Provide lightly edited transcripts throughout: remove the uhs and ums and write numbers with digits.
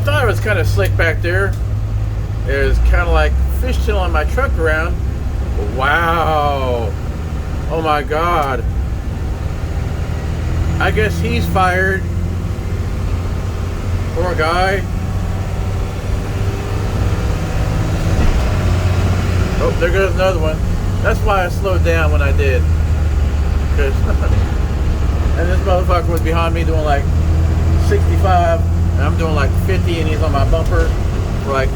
thought it was kind of slick back there. It was kind of like fishtailing my truck around. Wow. Oh my God. I guess he's fired. Poor guy. Oh, there goes another one. That's why I slowed down when I did. Cause and this motherfucker was behind me doing like 65, and I'm doing like 50, and he's on my bumper. We're like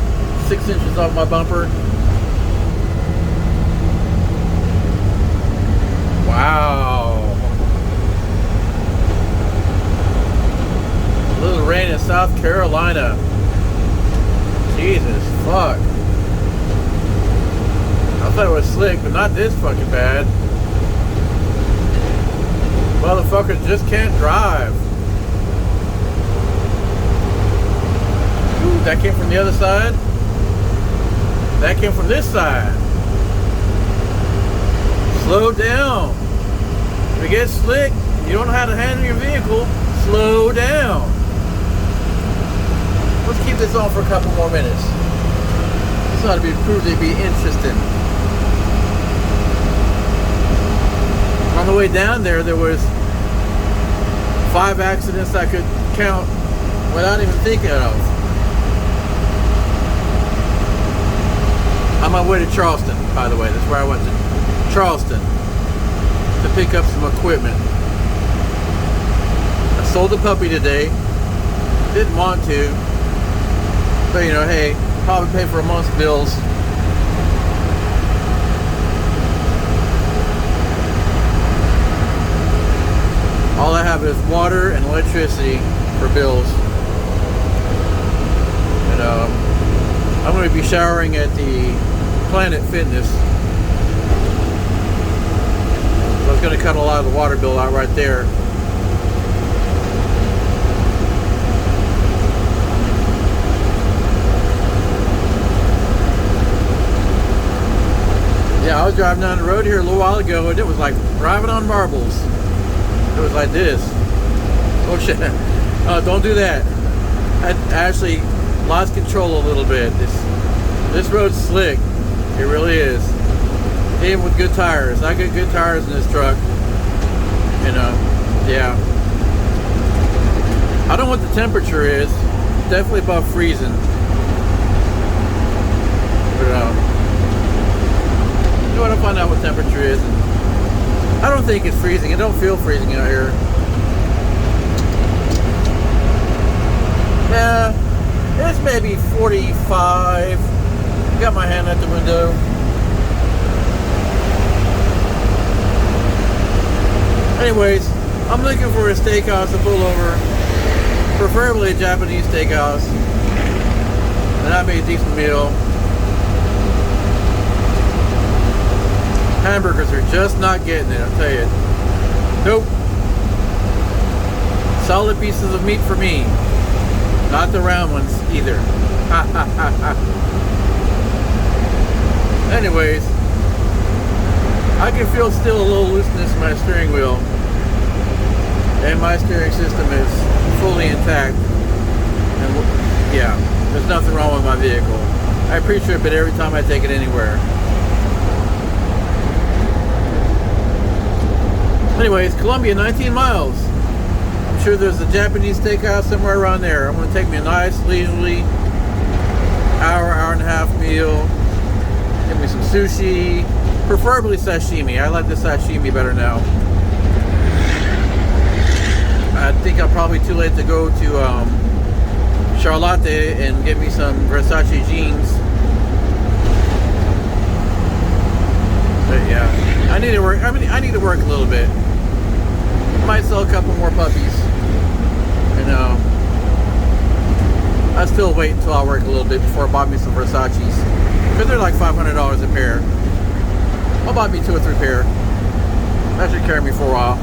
6 inches off my bumper. Wow. A little rain in South Carolina. Jesus fuck. I thought it was slick, but not this fucking bad. Motherfuckers just can't drive. Ooh, that came from the other side. That came from this side. Slow down. If it gets slick, you don't know how to handle your vehicle, slow down. Let's keep this on for a couple more minutes. This ought to be proved to be interesting. On the way down there, there was 5 accidents I could count without even thinking of. On my way to Charleston, by the way. That's where I went to Charleston to pick up some equipment. I sold the puppy today. Didn't want to. But you know, hey, probably pay for a month's bills. All I have is water and electricity for bills. And I'm going to be showering at the Planet Fitness. So I was going to cut a lot of the water bill out right there. Yeah, I was driving down the road here a little while ago, and it was like driving on marbles. It was like this. Oh shit. Don't do that. I actually lost control a little bit. This road's slick. It really is. Even with good tires. I get good tires in this truck. You know, yeah. I don't know what the temperature is. Definitely above freezing. But, you know what? I'll find out what temperature is. I don't think it's freezing. It don't feel freezing out here. Yeah, it's maybe 45. Got my hand out the window. Anyways, I'm looking for a steakhouse to pull over. Preferably a Japanese steakhouse. And I made a decent meal. Hamburgers are just not getting it, I'll tell you. Nope. Solid pieces of meat for me. Not the round ones either. Anyways, I can feel still a little looseness in my steering wheel. And my steering system is fully intact. And yeah, there's nothing wrong with my vehicle. I pre-trip it every time I take it anywhere. Anyways, Columbia, 19 miles. I'm sure there's a Japanese steakhouse somewhere around there. I'm going to take me a nice, leisurely hour and a half meal. Get me some sushi, preferably sashimi. I like the sashimi better now. I think I'm probably too late to go to Charlotte and get me some Versace jeans. But yeah, I need to work. I need to work a little bit. Might sell a couple more puppies. You know, I still wait until I work a little bit before I buy me some Versace's, because they're like $500 a pair. I'll buy me 2 or 3 pair. That should carry me for a while.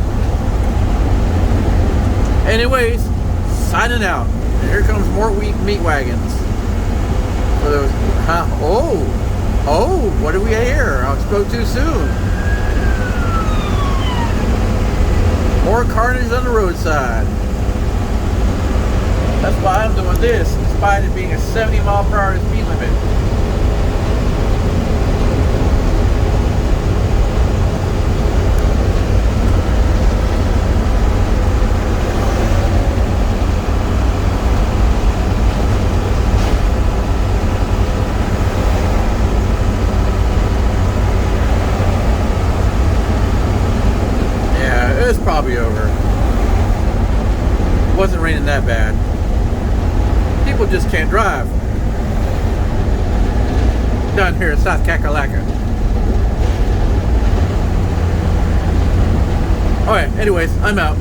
Anyways, signing out. And here comes more meat wagons. So there was, oh, what do we hear? I spoke too soon. More carnage on the roadside. That's why I'm doing this. despite it being a 70 mile per hour speed limit. Yeah, it's probably over. It wasn't raining that bad. People just can't drive down here in South Kakalaka. Alright, anyways, I'm out.